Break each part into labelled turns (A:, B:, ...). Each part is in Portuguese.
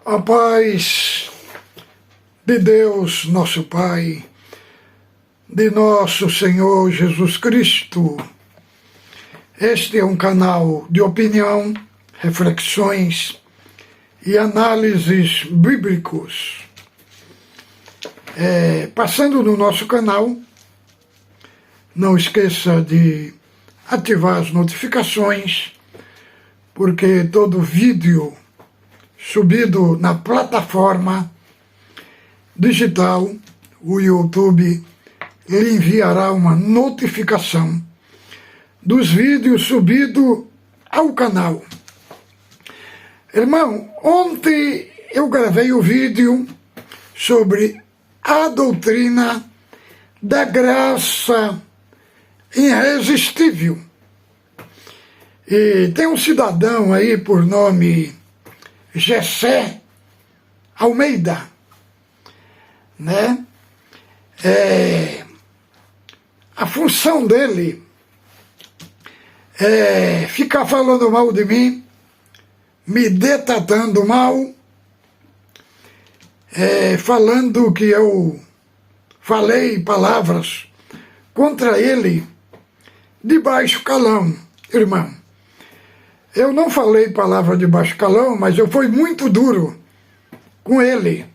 A: A paz de Deus, nosso Pai, de nosso Senhor Jesus Cristo. Este é um canal de opinião, reflexões e análises bíblicos. Passando no nosso canal, não esqueça de ativar as notificações, porque todo vídeo subido na plataforma digital, o YouTube lhe enviará uma notificação dos vídeos subidos ao canal. Irmão, ontem eu gravei o vídeo sobre a doutrina da graça irresistível. E tem um cidadão aí por nome Gessé Almeida, né? A função dele é ficar falando mal de mim, me detratando mal, falando que eu falei palavras contra ele de baixo calão, irmão. Eu não falei palavra de baixo calão, mas eu fui muito duro com ele.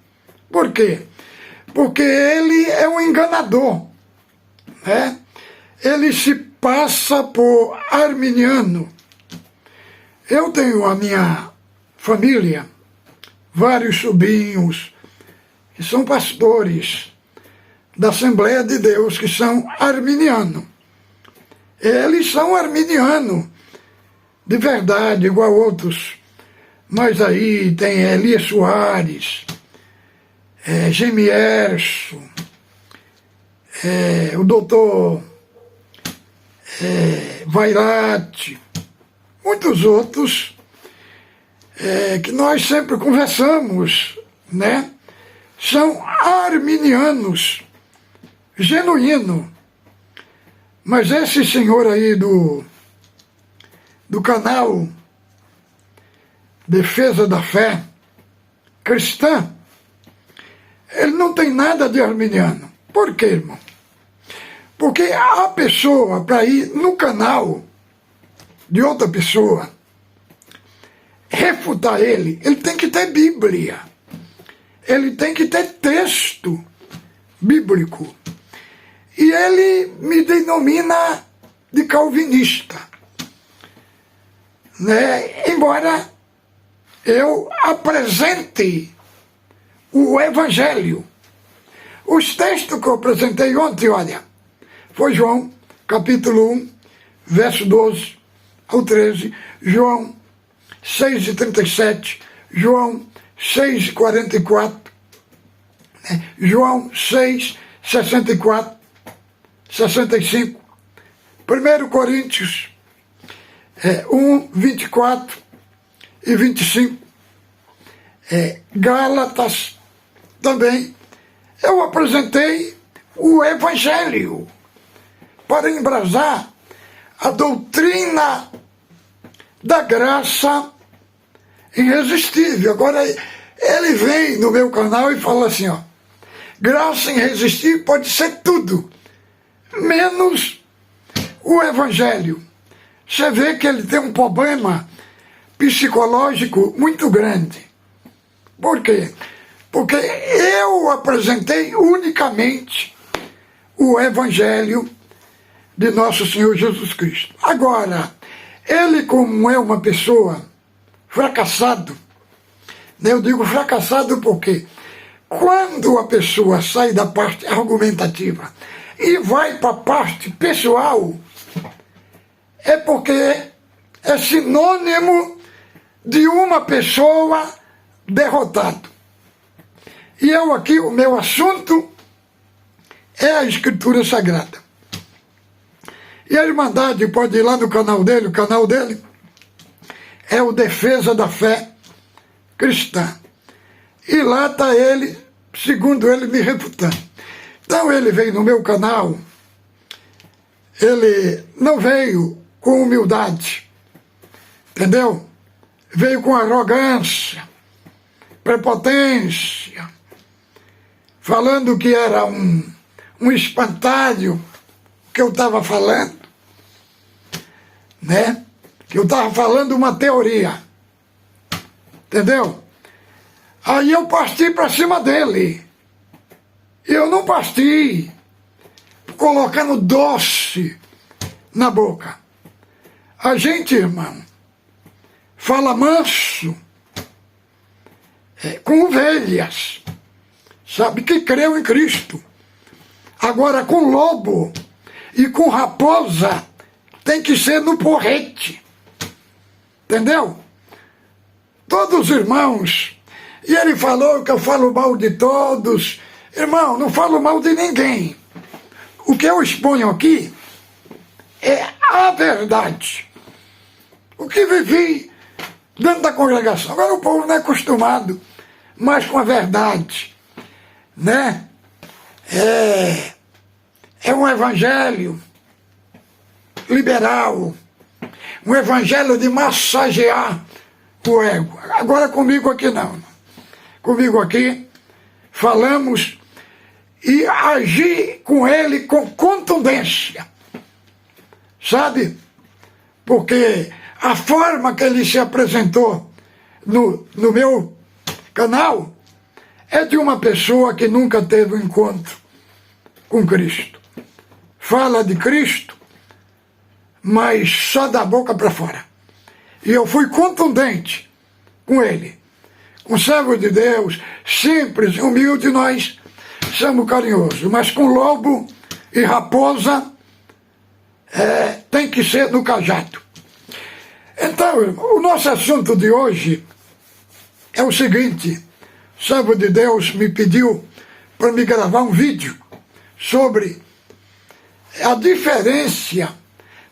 A: Por quê? Porque ele é um enganador, né? Ele se passa por arminiano. Eu tenho a minha família, vários sobrinhos, que são pastores da Assembleia de Deus, que são arminianos. Eles são arminianos, de verdade, igual a outros. Mas aí tem Elias Soares, Gemierson, o doutor Vairate, muitos outros que nós sempre conversamos, né? São arminianos, genuíno. Mas esse senhor aí do canal Defesa da Fé Cristã, ele não tem nada de arminiano. Por quê, irmão? Porque a pessoa, para ir no canal de outra pessoa, refutar ele tem que ter Bíblia. Ele tem que ter texto bíblico. E ele me denomina de calvinista, né? Embora eu apresente o Evangelho. Os textos que eu apresentei ontem, olha, foi João, capítulo 1, verso 12 ao 13, João 6:37, João 6:44, né? João 6:64, 65, 1 Coríntios 1, 24 e 25, Gálatas também. Eu apresentei o Evangelho para embrasar a doutrina da graça irresistível. Agora ele vem no meu canal e fala assim, ó, graça irresistível pode ser tudo, menos o Evangelho. Você vê que ele tem um problema psicológico muito grande. Por quê? Porque eu apresentei unicamente o Evangelho de nosso Senhor Jesus Cristo. Agora, ele, como é uma pessoa fracassado, né? Eu digo fracassado porque quando a pessoa sai da parte argumentativa e vai para a parte pessoal, é porque é sinônimo de uma pessoa derrotada. E eu aqui, o meu assunto é a Escritura Sagrada. E a Irmandade pode ir lá no canal dele, o canal dele é o Defesa da Fé Cristã. E lá está ele, segundo ele, me refutando. Então ele veio no meu canal, ele não veio com humildade, entendeu? Veio com arrogância, prepotência, falando que era um espantalho que eu estava falando, né? Que eu estava falando uma teoria, entendeu? Aí eu parti para cima dele. Eu não parti colocando doce na boca. A gente, irmão, fala manso com ovelhas, sabe, que creu em Cristo. Agora com lobo e com raposa tem que ser no porrete, entendeu? Todos os irmãos, e ele falou que eu falo mal de todos. Irmão, não falo mal de ninguém. O que eu exponho aqui é a verdade. O que vivi dentro da congregação. Agora o povo não é acostumado mais com a verdade, né? É um evangelho liberal, um evangelho de massagear o ego. Agora comigo aqui não. Comigo aqui falamos e agir com ele com contundência, sabe? Porque a forma que ele se apresentou no meu canal é de uma pessoa que nunca teve um encontro com Cristo. Fala de Cristo, mas só da boca para fora. E eu fui contundente com ele. Com servo de Deus, simples, humilde, nós somos carinhosos. Mas com lobo e raposa tem que ser no cajado. Então, o nosso assunto de hoje é o seguinte. O servo de Deus me pediu para me gravar um vídeo sobre a diferença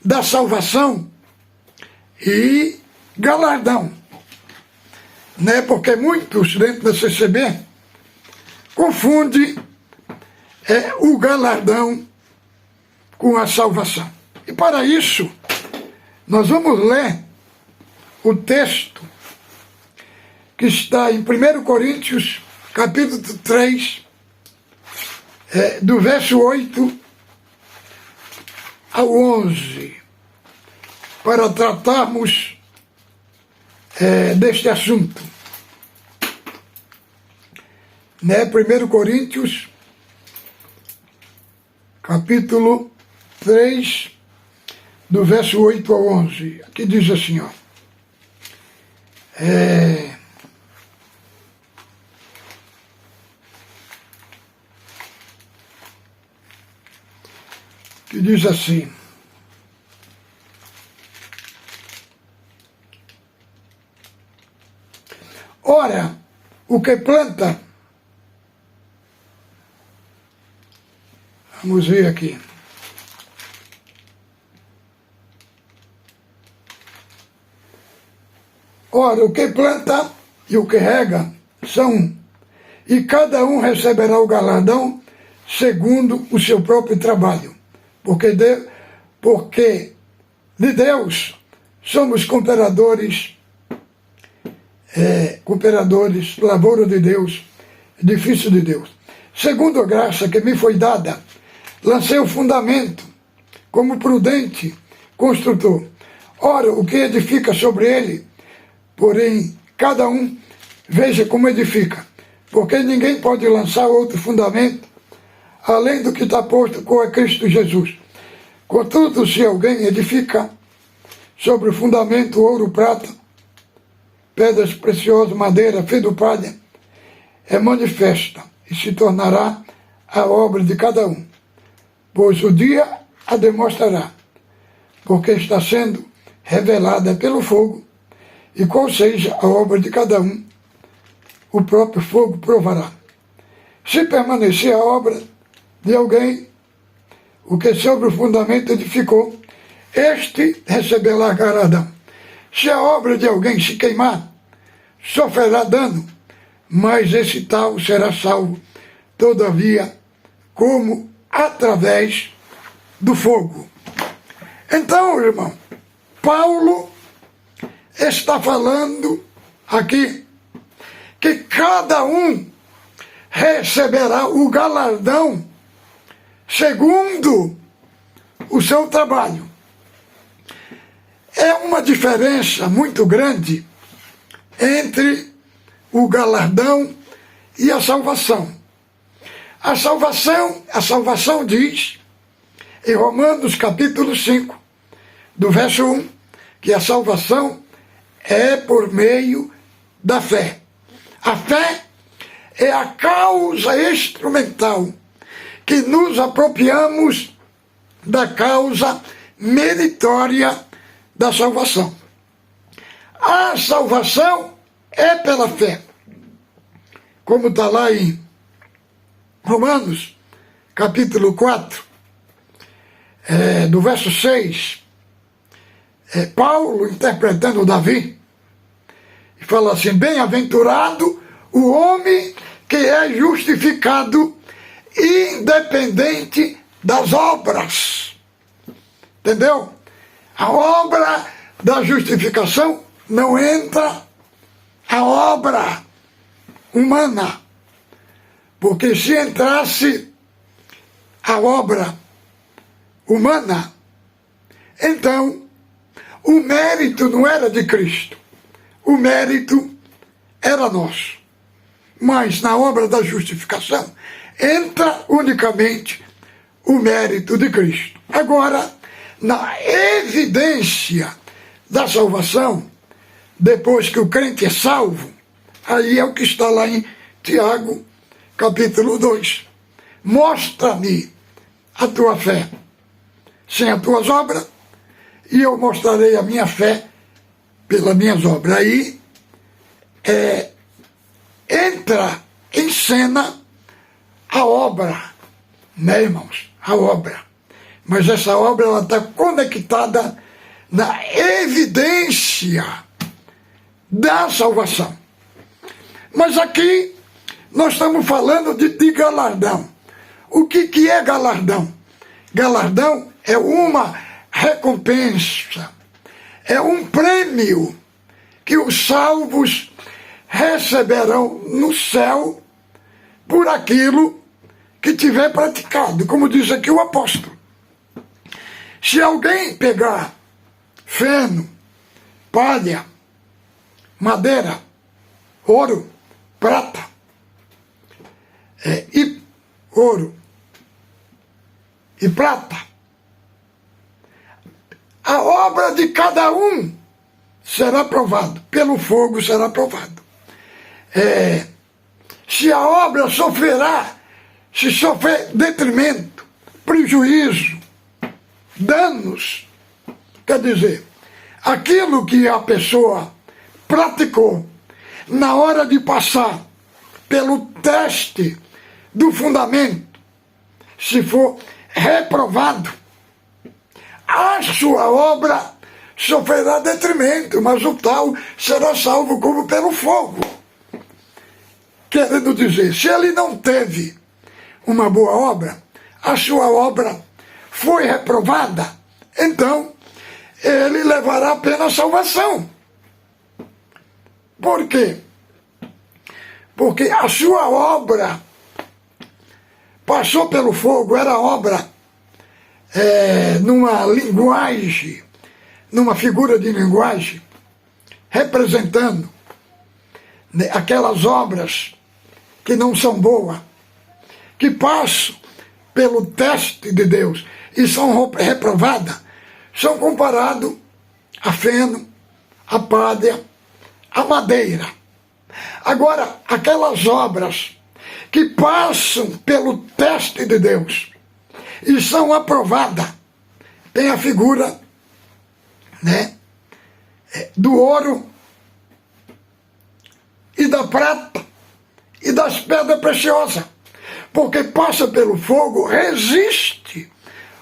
A: da salvação e galardão, né? Porque muitos dentro da CCB confundem o galardão com a salvação. E para isso, nós vamos ler o texto que está em 1 Coríntios, capítulo 3, do verso 8 ao 11, para tratarmos deste assunto. Né? 1 Coríntios, capítulo 3, do verso 8 ao 11. Aqui diz assim, ó. Que diz assim: ora, o que planta, vamos ver aqui, ora, o que planta e o que rega são um, e cada um receberá o galardão segundo o seu próprio trabalho. Porque de Deus somos cooperadores, lavoura de Deus, edifício de Deus. Segundo a graça que me foi dada, lancei o fundamento como prudente construtor. Ora, o que edifica sobre ele, porém, cada um veja como edifica, porque ninguém pode lançar outro fundamento além do que está posto com Cristo Jesus. Contudo, se alguém edifica sobre o fundamento ouro, prata, pedras preciosas, madeira, fio palha, é manifesta e se tornará a obra de cada um, pois o dia a demonstrará, porque está sendo revelada pelo fogo, e qual seja a obra de cada um, o próprio fogo provará. Se permanecer a obra de alguém, o que sobre o fundamento edificou, este receberá galardão. Se a obra de alguém se queimar, sofrerá dano, mas esse tal será salvo, todavia, como através do fogo. Então, irmão, Paulo está falando aqui que cada um receberá o galardão segundo o seu trabalho. É uma diferença muito grande entre o galardão e a salvação. A salvação diz, em Romanos capítulo 5, do verso 1, que a salvação é por meio da fé. A fé é a causa instrumental que nos apropriamos da causa meritória da salvação. A salvação é pela fé, como está lá em Romanos, capítulo 4, do verso 6, Paulo interpretando Davi, fala assim: bem-aventurado o homem que é justificado independente das obras. Entendeu? A obra da justificação não entra a obra humana, porque se entrasse a obra humana, então o mérito não era de Cristo, o mérito era nosso. Mas na obra da justificação entra unicamente o mérito de Cristo. Agora, na evidência da salvação, depois que o crente é salvo, aí é o que está lá em Tiago, capítulo 2. Mostra-me a tua fé sem as tuas obras, e eu mostrarei a minha fé pelas minhas obras. Aí entra em cena a obra, né, irmãos? A obra. Mas essa obra ela está conectada na evidência da salvação. Mas aqui nós estamos falando de galardão. O que é galardão? Galardão é uma recompensa, é um prêmio que os salvos receberão no céu por aquilo que tiver praticado, como diz aqui o apóstolo. Se alguém pegar feno, palha, madeira, ouro, prata, ouro e prata, a obra de cada um será provado, pelo fogo será provado. Se a obra se sofrer detrimento, prejuízo, danos, quer dizer, aquilo que a pessoa praticou na hora de passar pelo teste do fundamento, se for reprovado, a sua obra sofrerá detrimento, mas o tal será salvo como pelo fogo. Querendo dizer, se ele não teve uma boa obra, a sua obra foi reprovada, então ele levará apenas salvação. Por quê? Porque a sua obra passou pelo fogo, era obra numa linguagem, numa figura de linguagem, representando aquelas obras que não são boas, que passam pelo teste de Deus e são reprovadas, são comparados a feno, a palha, a madeira. Agora, aquelas obras que passam pelo teste de Deus e são aprovadas, tem a figura, né, do ouro e da prata e das pedras preciosas, porque passa pelo fogo, resiste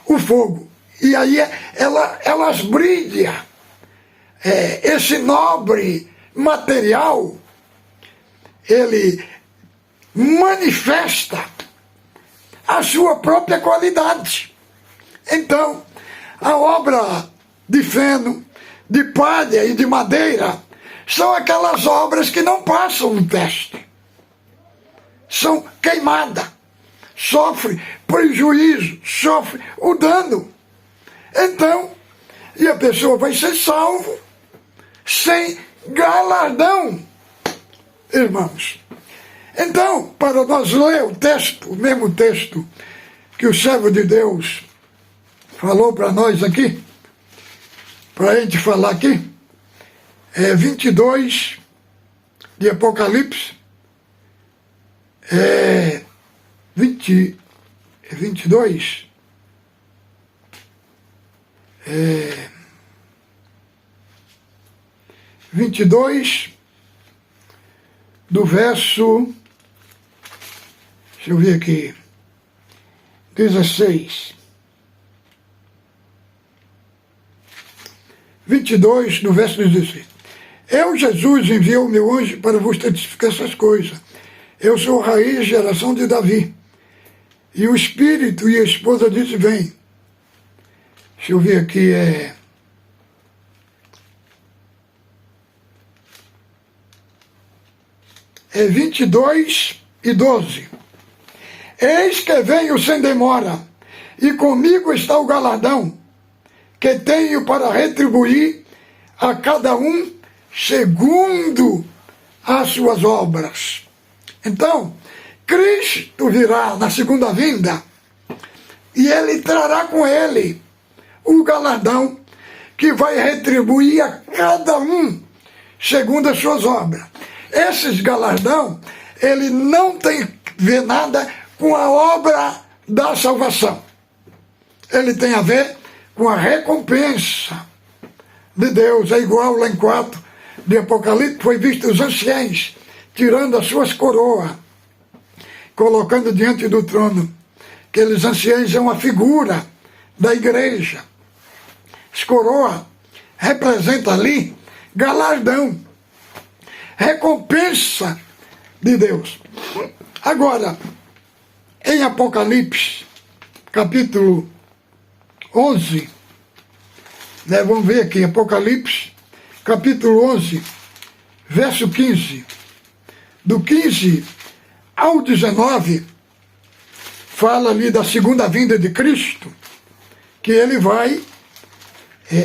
A: o fogo, e aí elas brilham. Esse nobre material, ele manifesta a sua própria qualidade. Então, a obra de feno, de palha e de madeira são aquelas obras que não passam no teste. São queimadas. Sofre prejuízo, sofre o dano. Então, e a pessoa vai ser salvo sem galardão, irmãos. Então, para nós ler o texto, o mesmo texto que o servo de Deus falou para nós aqui, para a gente falar aqui, é 22 de Apocalipse, 22, 22 do verso, deixa eu ver aqui, 16. 22 do verso 16. Eu, Jesus, enviei o meu anjo para vos testificar essas coisas. Eu sou a raiz, geração de Davi. E o Espírito e a esposa disse, vem. Deixa eu ver aqui, é 22 e 12. Eis que venho sem demora, e comigo está o galardão, que tenho para retribuir a cada um segundo as suas obras. Então, Cristo virá na segunda vinda, e ele trará com ele o galardão que vai retribuir a cada um segundo as suas obras. Esses galardão, ele não tem a ver nada com a obra da salvação. Ele tem a ver com a recompensa de Deus. É igual lá em 4 de Apocalipse, foi visto os anciãos tirando as suas coroas, colocando diante do trono. Aqueles anciãos é uma figura da igreja. As coroas representam ali galardão, recompensa de Deus. Agora, em Apocalipse, capítulo 11, vamos ver aqui, Apocalipse, capítulo 11, verso 15. Do 15 ao 19, fala ali da segunda vinda de Cristo, que ele vai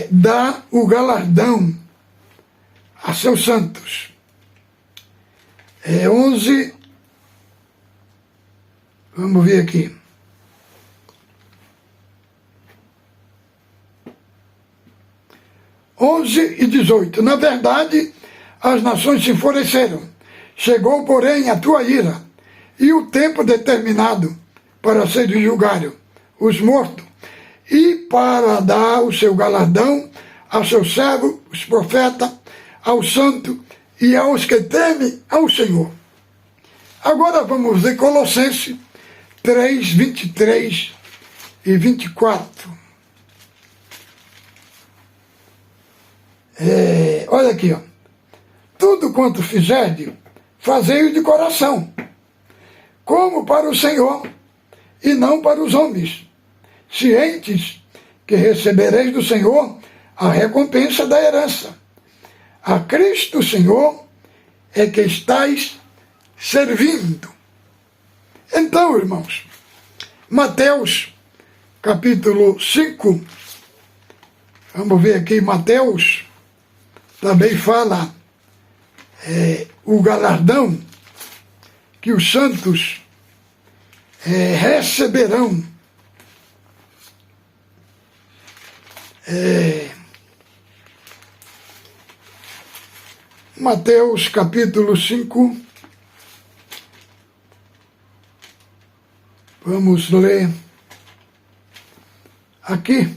A: dar o galardão a seus santos. 11, vamos ver aqui. E 18. Na verdade, as nações se enfureceram. Chegou, porém, a tua ira, e o tempo determinado para ser julgado os mortos, e para dar o seu galardão a seus servos, os profetas, aos santos e aos que temem ao Senhor. Agora vamos ver Colossenses 3, 23 e 24. Olha aqui, ó. Tudo quanto fizerdes, fazei-o de coração, como para o Senhor, e não para os homens, cientes que recebereis do Senhor a recompensa da herança. A Cristo Senhor é que estáis servindo. Então, irmãos, Mateus, capítulo 5, vamos ver aqui, Mateus também fala o galardão que os santos receberão. Mateus capítulo 5, vamos ler aqui.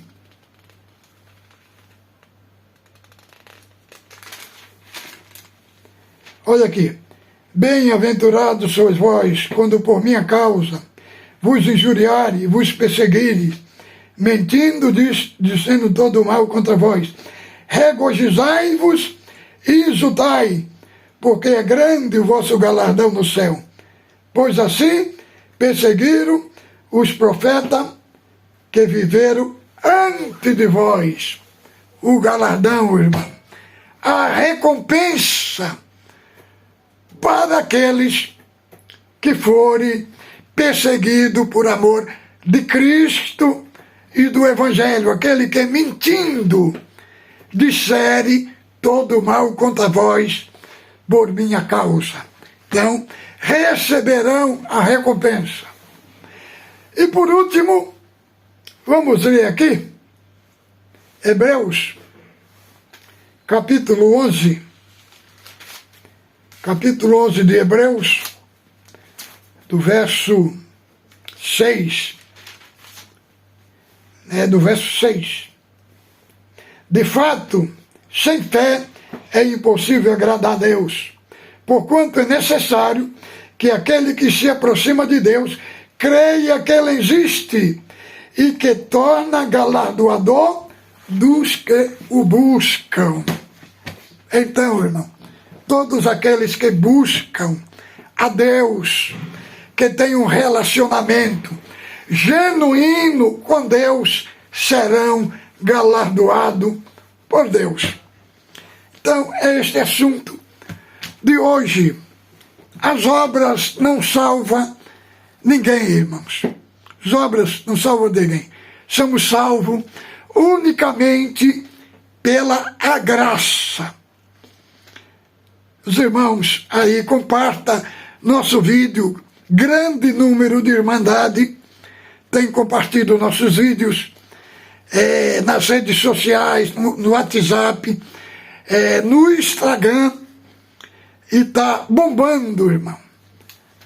A: Olha aqui. Bem-aventurados sois vós, quando por minha causa vos injuriarem, vos perseguirem, mentindo, dizendo todo o mal contra vós. Regozijai-vos e exultai, porque é grande o vosso galardão no céu. Pois assim perseguiram os profetas que viveram antes de vós. O galardão, irmão. a recompensa para aqueles que forem perseguidos por amor de Cristo e do Evangelho, aquele que mentindo dissere todo mal contra vós por minha causa. Então, receberão a recompensa. E por último, vamos ler aqui, Hebreus, capítulo 11 de Hebreus, do verso 6, do verso 6. De fato, sem fé é impossível agradar a Deus, porquanto é necessário que aquele que se aproxima de Deus creia que Ele existe e que torna galardoador dos que o buscam. Então, irmão, todos aqueles que buscam a Deus, que têm um relacionamento genuíno com Deus, serão galardoados por Deus. Então, é este assunto de hoje. As obras não salvam ninguém, irmãos. As obras não salvam ninguém. Somos salvos unicamente pela a graça. Os irmãos aí compartam nosso vídeo. Grande número de Irmandade tem compartilhado nossos vídeos nas redes sociais, no WhatsApp, no Instagram, e está bombando, irmão.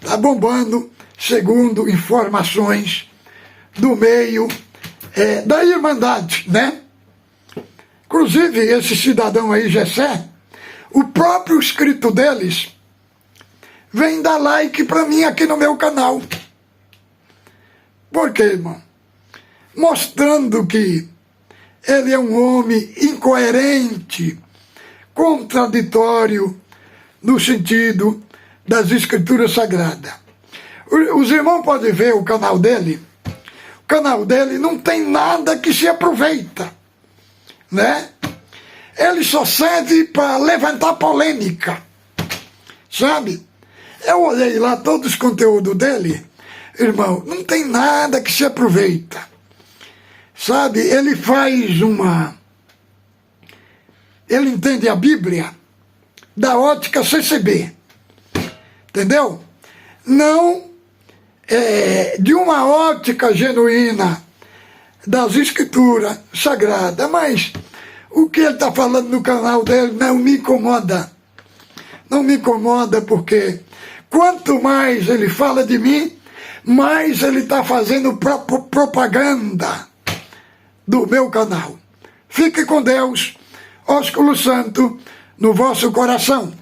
A: Está bombando, segundo informações do meio da Irmandade, né? Inclusive, esse cidadão aí, Gessé, o próprio escrito deles vem dar like para mim aqui no meu canal. Por quê, irmão? Mostrando que ele é um homem incoerente, contraditório, no sentido das Escrituras Sagradas. Os irmãos podem ver o canal dele. O canal dele não tem nada que se aproveita, né? Ele só serve para levantar polêmica, sabe? Eu olhei lá todos os conteúdos dele, irmão, não tem nada que se aproveita, sabe? Ele faz ele entende a Bíblia da ótica CCB, entendeu? Não de uma ótica genuína das Escrituras Sagradas, mas o que ele está falando no canal dele não me incomoda. Não me incomoda porque quanto mais ele fala de mim, mais ele está fazendo propaganda do meu canal. Fique com Deus, ósculo santo no vosso coração.